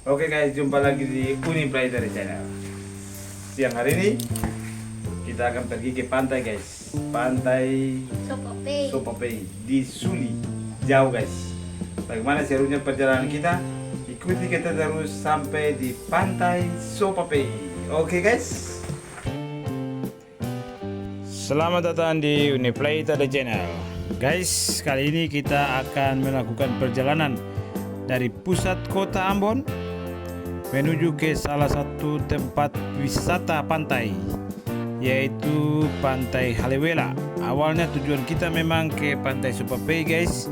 Oke guys, jumpa lagi di Unibrighter Channel. Siang hari ini kita akan pergi ke pantai guys. Pantai Sopapei di Suli. Jauh guys. Bagaimana serunya perjalanan kita? Ikuti kita terus sampai di pantai Sopapei. Oke guys. Selamat datang di Unibrighter Channel. Guys, kali ini kita akan melakukan perjalanan dari pusat kota Ambon menuju ke salah satu tempat wisata pantai, yaitu Pantai Haliwela. Awalnya tujuan kita memang ke Pantai Sopapei guys,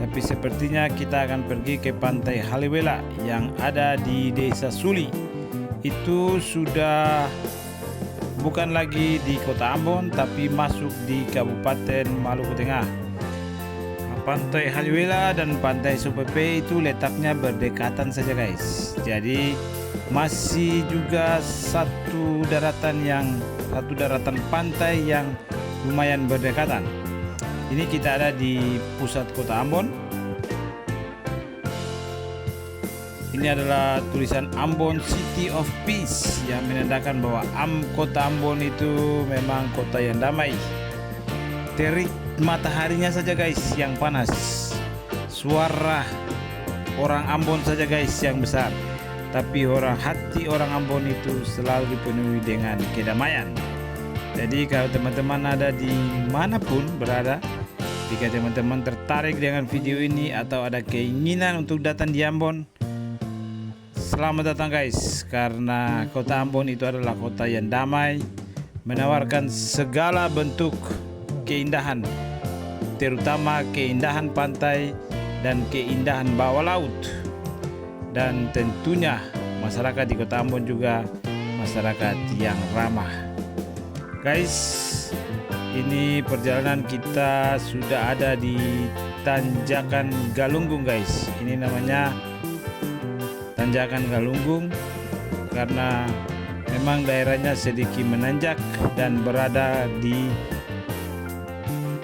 tapi sepertinya kita akan pergi ke Pantai Haliwela yang ada di Desa Suli. Itu sudah bukan lagi di kota Ambon, tapi masuk di Kabupaten Maluku Tengah. Pantai Haliwela dan Pantai Sopapei itu letaknya berdekatan saja guys. Jadi masih juga satu daratan pantai yang lumayan berdekatan. Ini kita ada di pusat kota Ambon. Ini adalah tulisan Ambon City of Peace yang menandakan bahwa kota Ambon itu memang kota yang damai. Terik mataharinya saja guys yang panas, suara orang Ambon saja guys yang besar, tapi hati orang Ambon itu selalu dipenuhi dengan kedamaian. Jadi kalau teman-teman ada di manapun berada, jika teman-teman tertarik dengan video ini atau ada keinginan untuk datang di Ambon, selamat datang guys, karena kota Ambon itu adalah kota yang damai, menawarkan segala bentuk keindahan, terutama keindahan pantai dan keindahan bawah laut. Dan tentunya masyarakat di kota Ambon juga masyarakat yang ramah. Guys, ini perjalanan kita sudah ada di Tanjakan Galunggung guys. Ini namanya Tanjakan Galunggung karena memang daerahnya sedikit menanjak dan berada di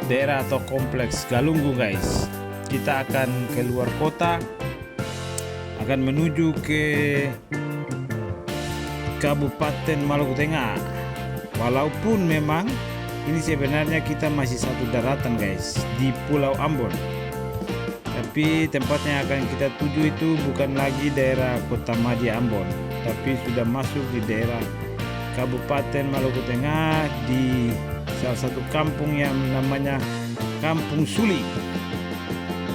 daerah atau kompleks Galunggung guys. Kita akan keluar kota, akan menuju ke Kabupaten Maluku Tengah. Walaupun memang ini sebenarnya kita masih satu daratan guys, di Pulau Ambon, tapi tempatnya akan kita tuju itu bukan lagi daerah Kota Madia Ambon, tapi sudah masuk di daerah Kabupaten Maluku Tengah, di salah satu kampung yang namanya Kampung Suli.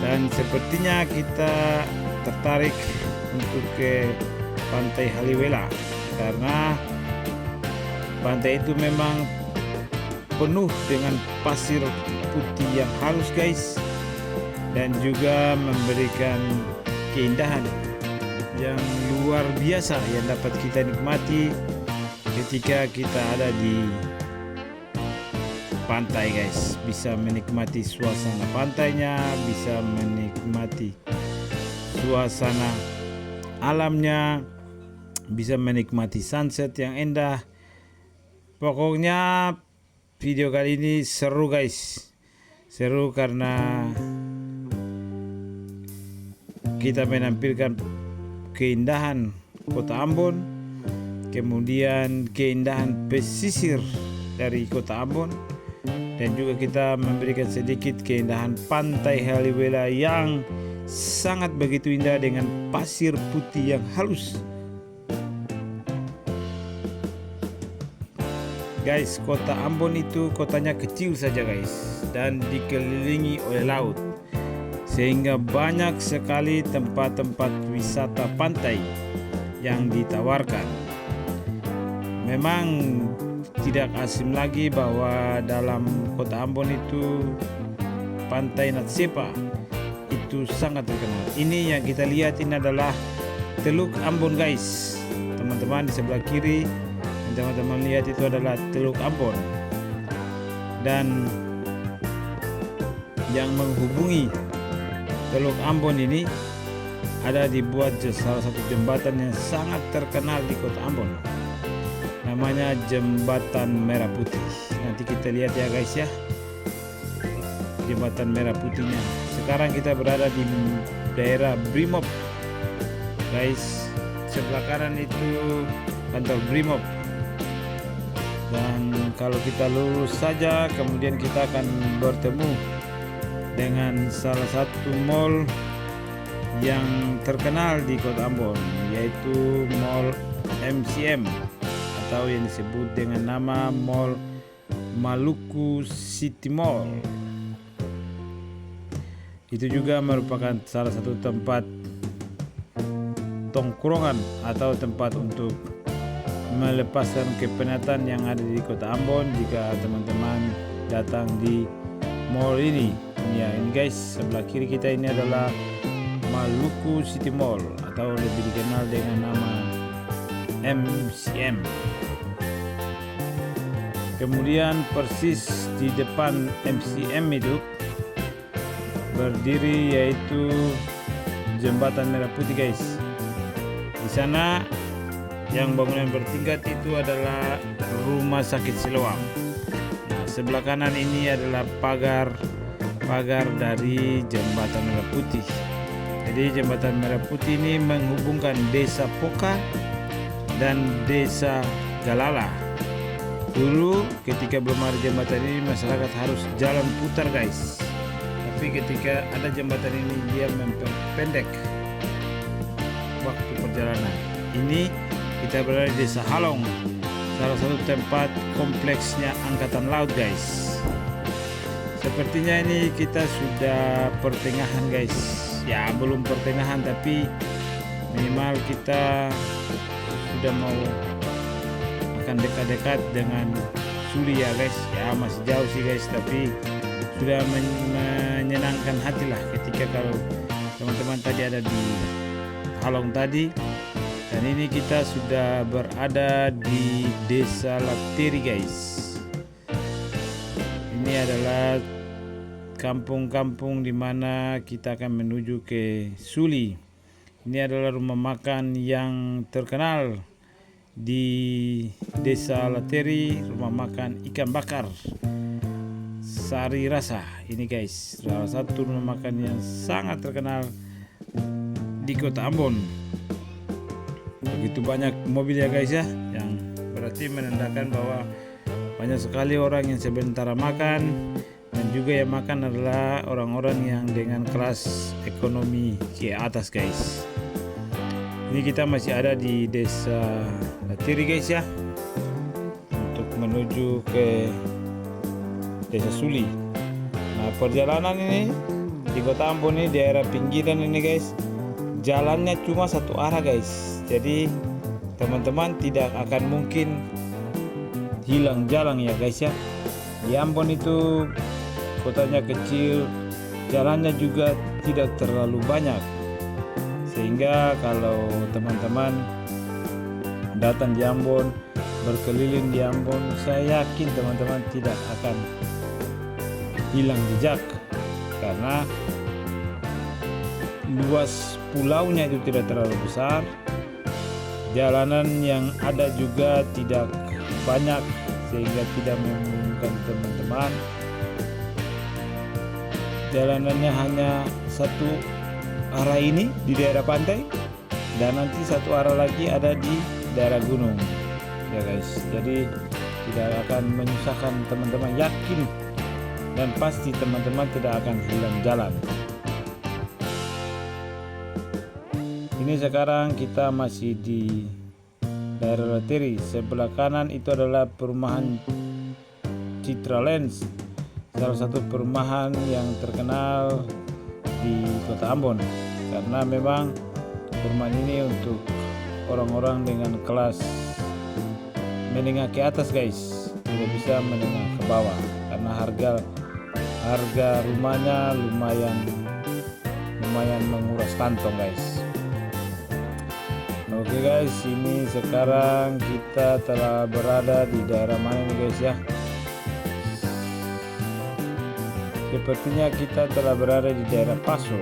Dan sepertinya kita tertarik untuk ke Pantai Haliwela karena pantai itu memang penuh dengan pasir putih yang halus guys, dan juga memberikan keindahan yang luar biasa yang dapat kita nikmati ketika kita ada di pantai guys. Bisa menikmati suasana pantainya, bisa menikmati suasana alamnya, bisa menikmati sunset yang indah. Pokoknya video kali ini seru guys, seru karena kita menampilkan keindahan kota Ambon, kemudian keindahan pesisir dari kota Ambon, dan juga kita memberikan sedikit keindahan Pantai Haliwela yang sangat begitu indah dengan pasir putih yang halus. Guys, kota Ambon itu kotanya kecil saja guys, dan dikelilingi oleh laut, sehingga banyak sekali tempat-tempat wisata pantai yang ditawarkan. Memang tidak asing lagi bahwa dalam kota Ambon itu Pantai Natsepa itu sangat terkenal. Ini yang kita lihat ini adalah Teluk Ambon guys. Teman-teman di sebelah kiri, teman-teman lihat itu adalah Teluk Ambon, dan yang menghubungi Teluk Ambon ini ada dibuat salah satu jembatan yang sangat terkenal di kota Ambon, namanya Jembatan Merah Putih. Nanti kita lihat ya guys ya, Jembatan Merah Putihnya. Sekarang kita berada di daerah Brimob guys. sebelah kanan itu kantor Brimob. Dan kalau kita lurus saja, kemudian kita akan bertemu dengan salah satu mall yang terkenal di Kota Ambon, yaitu Mall MCM atau yang disebut dengan nama Mall Maluku City Mall. Itu juga merupakan salah satu tempat tongkrongan atau tempat untuk melepaskan kepenatan yang ada di Kota Ambon jika teman-teman datang di mall ini. Ya, ini guys, sebelah kiri kita ini adalah Maluku City Mall atau lebih dikenal dengan nama MCM. Kemudian persis di depan MCM itu berdiri yaitu Jembatan Merah Putih, guys. Di sana yang bangunan bertingkat itu adalah Rumah Sakit Siloam. Nah, sebelah kanan ini adalah pagar dari Jembatan Merah Putih. Jadi Jembatan Merah Putih ini menghubungkan Desa Poka dan Desa Galala. Dulu ketika belum ada jembatan ini, masyarakat harus jalan putar, guys. Tapi ketika ada jembatan ini, dia memperpendek waktu perjalanan. Ini kita berada di Desa Halong, salah satu tempat kompleksnya Angkatan Laut, guys. Sepertinya ini kita sudah pertengahan, guys. Ya, belum pertengahan, tapi minimal kita sudah mau akan dekat-dekat dengan Suli ya, guys. Ya, masih jauh sih, guys, tapi sudah menyenangkan hati lah ketika kalau teman-teman tadi ada di Halong tadi. Dan ini kita sudah berada di Desa Lateri, guys. Ini adalah kampung-kampung di mana kita akan menuju ke Suli. Ini adalah rumah makan yang terkenal di Desa Lateri, rumah makan ikan bakar Sari Rasa. Ini, guys, salah satu rumah makan yang sangat terkenal di Kota Ambon. Begitu banyak mobil ya, guys, ya, yang berarti menandakan bahwa banyak sekali orang yang sebentar makan, dan juga yang makan adalah orang-orang yang dengan kelas ekonomi ke atas, guys. Ini kita masih ada di Desa Lateri, guys, ya, untuk menuju ke Desa Suli. Nah, perjalanan ini di Kota Ambon ini, daerah pinggiran ini, guys, jalannya cuma satu arah, guys. Jadi teman-teman tidak akan mungkin hilang jalan ya, guys, ya. Di Ambon itu kotanya kecil, jalannya juga tidak terlalu banyak, sehingga kalau teman-teman datang di Ambon, berkeliling di Ambon, saya yakin teman-teman tidak akan hilang jejak, karena luas pulaunya itu tidak terlalu besar, jalanan yang ada juga tidak banyak, sehingga tidak membingungkan teman-teman. Jalanannya hanya satu arah ini di daerah pantai, dan nanti satu arah lagi ada di daerah gunung ya, guys. Jadi tidak akan menyusahkan teman-teman, yakin dan pasti teman-teman tidak akan hilang jalan. Ini sekarang kita masih di daerah Lateri. Sebelah kanan itu adalah perumahan Citra Lens, salah satu perumahan yang terkenal di Kota Ambon, karena memang perumahan ini untuk orang-orang dengan kelas menengah ke atas, guys, tidak bisa menengah ke bawah, karena harga rumahnya lumayan menguras kantong, guys. Oke, guys, ini sekarang kita telah berada di daerah mana nih, guys, ya? Sepertinya kita telah berada di daerah Paso.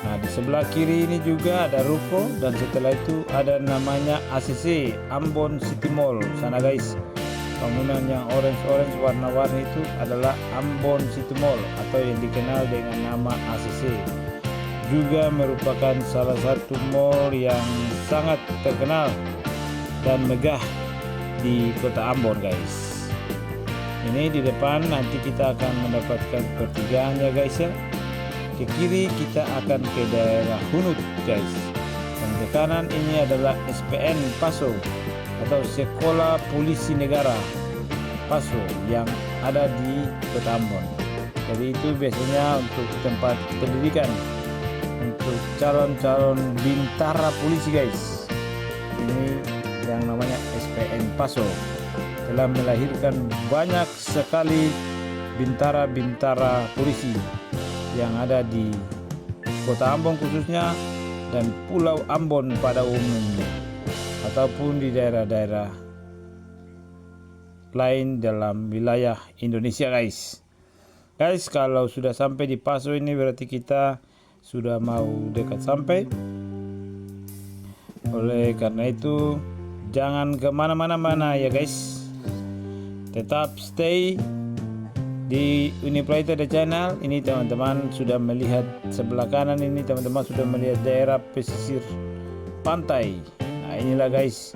Nah, di sebelah kiri ini juga ada ruko, dan setelah itu ada namanya ACC, Ambon City Mall. Sana, guys, bangunan yang orange warna-warni itu adalah Ambon City Mall atau yang dikenal dengan nama ACC. juga merupakan salah satu mall yang sangat terkenal dan megah di kota Ambon guys. Ini di depan nanti kita akan mendapatkan pertigaan ya guys ya. Ke kiri kita akan ke daerah Hunut guys. Dan ke kanan ini adalah SPN Paso atau Sekolah Polisi Negara Paso yang ada di kota Ambon. Jadi itu biasanya untuk tempat pendidikan untuk calon-calon bintara polisi guys. Ini yang namanya SPN Paso telah melahirkan banyak sekali bintara-bintara polisi yang ada di kota Ambon khususnya dan Pulau Ambon pada umumnya ataupun di daerah-daerah lain dalam wilayah Indonesia guys. Guys, kalau sudah sampai di Paso ini berarti kita sudah mau dekat sampai. Oleh karena itu jangan kemana-mana ya guys, tetap stay di Uniplaita The Channel. Ini teman-teman sudah melihat sebelah kanan ini, teman-teman sudah melihat daerah pesisir pantai. Nah inilah guys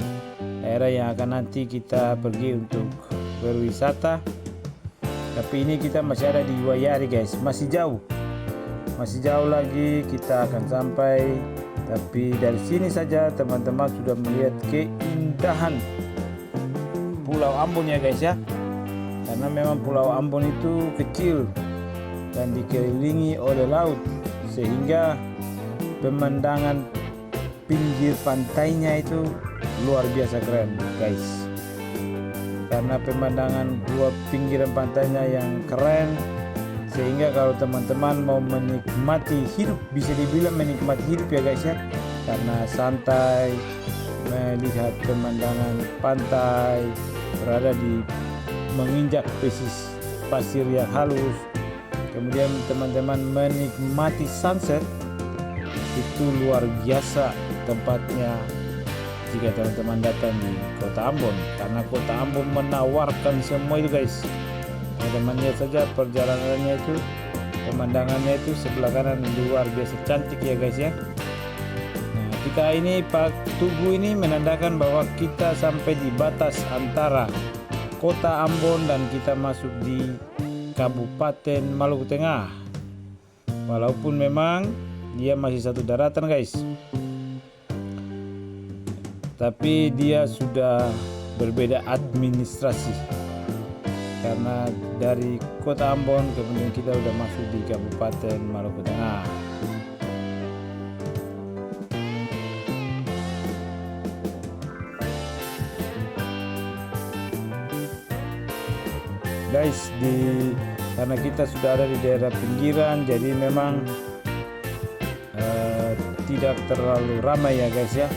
daerah yang akan nanti kita pergi untuk berwisata. Tapi ini kita masih ada di Wayari guys, masih jauh lagi kita akan sampai. Tapi dari sini saja teman-teman sudah melihat keindahan Pulau Ambon ya guys ya. Karena memang Pulau Ambon itu kecil dan dikelilingi oleh laut, sehingga pemandangan pinggir pantainya itu luar biasa keren guys. Karena pemandangan dua pinggiran pantainya yang keren, sehingga kalau teman-teman mau menikmati hidup, bisa dibilang menikmati hidup ya guys ya, karena santai melihat pemandangan pantai, berada di menginjak pasir yang halus, kemudian teman-teman menikmati sunset, itu luar biasa tempatnya jika teman-teman datang di kota Ambon. Karena kota Ambon menawarkan semua itu guys. Teman-teman lihat saja perjalanannya itu, pemandangannya itu sebelah kanan luar biasa cantik ya guys ya. Nah, kita ini Pak Tugu ini menandakan bahwa kita sampai di batas antara kota Ambon dan kita masuk di Kabupaten Maluku Tengah. Walaupun memang dia masih satu daratan guys, tapi dia sudah berbeda administrasi. Karena dari kota Ambon kemudian kita udah masuk di Kabupaten Maluku Tengah. Guys, karena kita sudah ada di daerah pinggiran, jadi memang tidak terlalu ramai ya guys ya.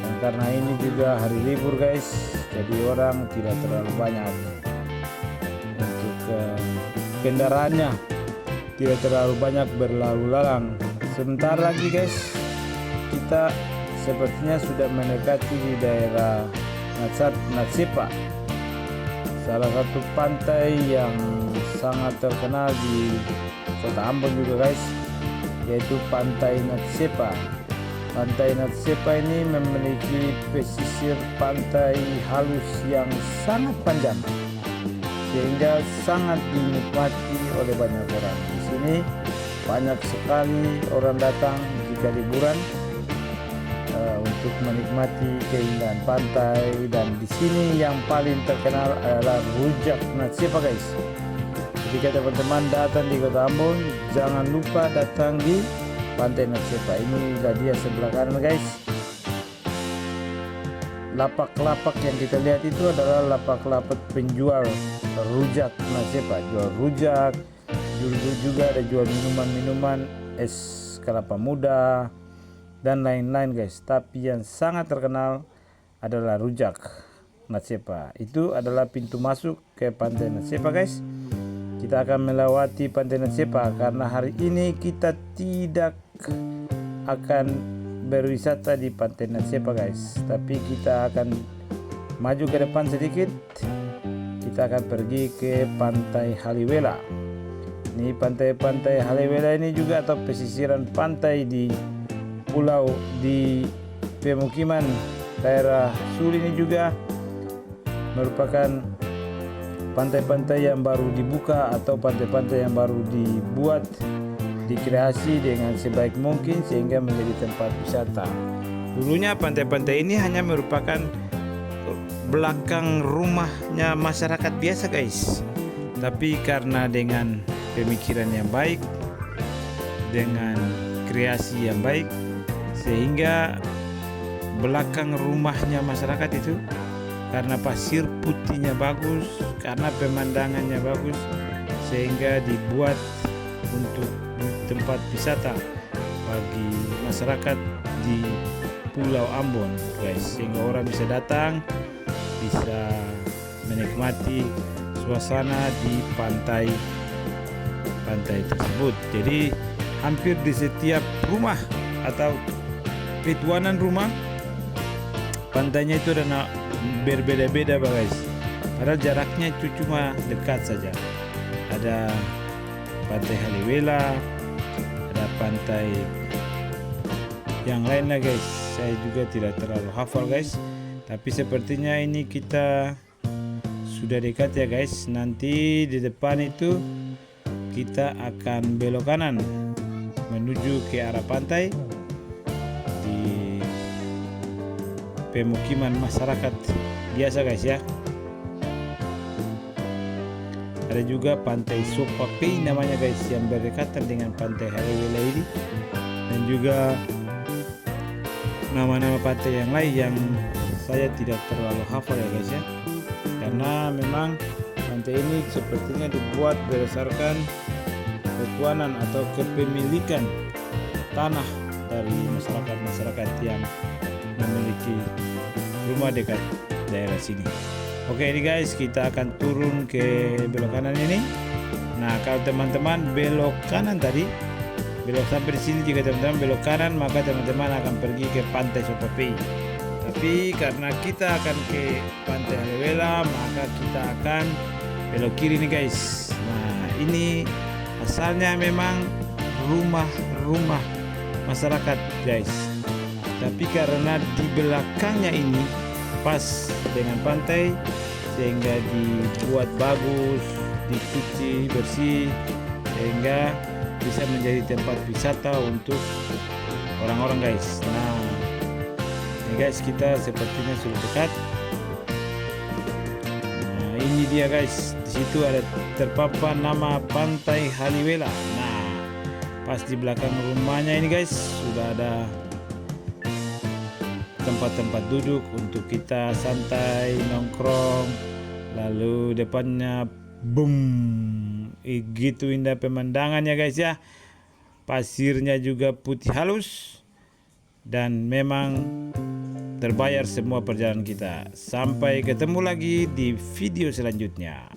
Dan karena ini juga hari libur guys, jadi orang tidak terlalu banyak untuk kendaraannya, tidak terlalu banyak berlalu lalang. Sebentar lagi guys, kita sepertinya sudah mendekati di daerah Natsepa, salah satu pantai yang sangat terkenal di kota Ambon juga guys, yaitu Pantai Natsepa. Pantai Natsepa ini memiliki pesisir pantai halus yang sangat panjang, sehingga sangat dinikmati oleh banyak orang. Di sini banyak sekali orang datang jika liburan untuk menikmati keindahan pantai. Dan di sini yang paling terkenal adalah rujak Natsepa guys. Jika teman-teman datang di kota Ambon, jangan lupa datang di Pantai Natsepa. Inilah dia sebelah kanan guys. Lapak-lapak yang kita lihat itu adalah lapak-lapak penjual rujak Natsepa, jual rujak, juga ada jual minuman-minuman, es kelapa muda dan lain-lain guys. Tapi yang sangat terkenal adalah rujak Natsepa. Itu adalah pintu masuk ke Pantai Natsepa guys. Kita akan melewati Pantai Natsepa karena hari ini kita tidak akan berwisata di Pantai Natsepa guys, tapi kita akan maju ke depan sedikit. Kita akan pergi ke Pantai Haliwela. Ini pantai-pantai Halewela ini juga atau pesisiran pantai di pulau di pemukiman daerah Suli ini juga merupakan pantai-pantai yang baru dibuka atau pantai-pantai yang baru dibuat, dikreasi dengan sebaik mungkin sehingga menjadi tempat wisata. Dulunya pantai-pantai ini hanya merupakan belakang rumahnya masyarakat biasa guys. Tapi karena dengan pemikiran yang baik, dengan kreasi yang baik, sehingga belakang rumahnya masyarakat itu karena pasir putihnya bagus, karena pemandangannya bagus, sehingga dibuat untuk tempat wisata bagi masyarakat di Pulau Ambon guys, sehingga orang bisa datang, bisa menikmati suasana di pantai tersebut. Jadi hampir di setiap rumah atau petuanan rumah pantainya itu ada berbeda-beda guys. Padahal jaraknya itu cuma dekat saja. Ada pantai Halewela, ada pantai yang lainnya guys. Saya juga tidak terlalu hafal guys. Tapi sepertinya ini kita sudah dekat ya guys. Nanti di depan itu kita akan belok kanan menuju ke arah pantai di pemukiman masyarakat biasa guys ya. Ada juga pantai Sopapei namanya guys, yang berdekatan dengan pantai Halewela ini, dan juga nama-nama pantai yang lain yang saya tidak terlalu hafal ya guys ya, karena memang pantai ini sepertinya dibuat berdasarkan petuanan atau kepemilikan tanah dari masyarakat yang memiliki rumah dekat daerah sini. Oke ini guys, kita akan turun ke belok kanan ini. Nah kalau teman-teman belok kanan tadi, belok sampai di sini, jika teman-teman belok kanan maka teman-teman akan pergi ke pantai Sopapei. Tapi karena kita akan ke pantai Halewela, maka kita akan belok kiri nih guys. Nah ini asalnya memang rumah-rumah masyarakat guys, tapi karena di belakangnya ini pas dengan pantai sehingga dibuat bagus, dicuci bersih, sehingga bisa menjadi tempat wisata untuk orang-orang guys. Nah ini guys, kita sepertinya sudah dekat. Nah ini dia guys, di situ ada terpampang nama pantai Halewela. Nah pas di belakang rumahnya ini guys sudah ada tempat-tempat duduk untuk kita santai nongkrong. Lalu depannya gitu indah pemandangannya guys ya. Pasirnya juga putih halus, dan memang terbayar semua perjalanan kita. Sampai ketemu lagi di video selanjutnya.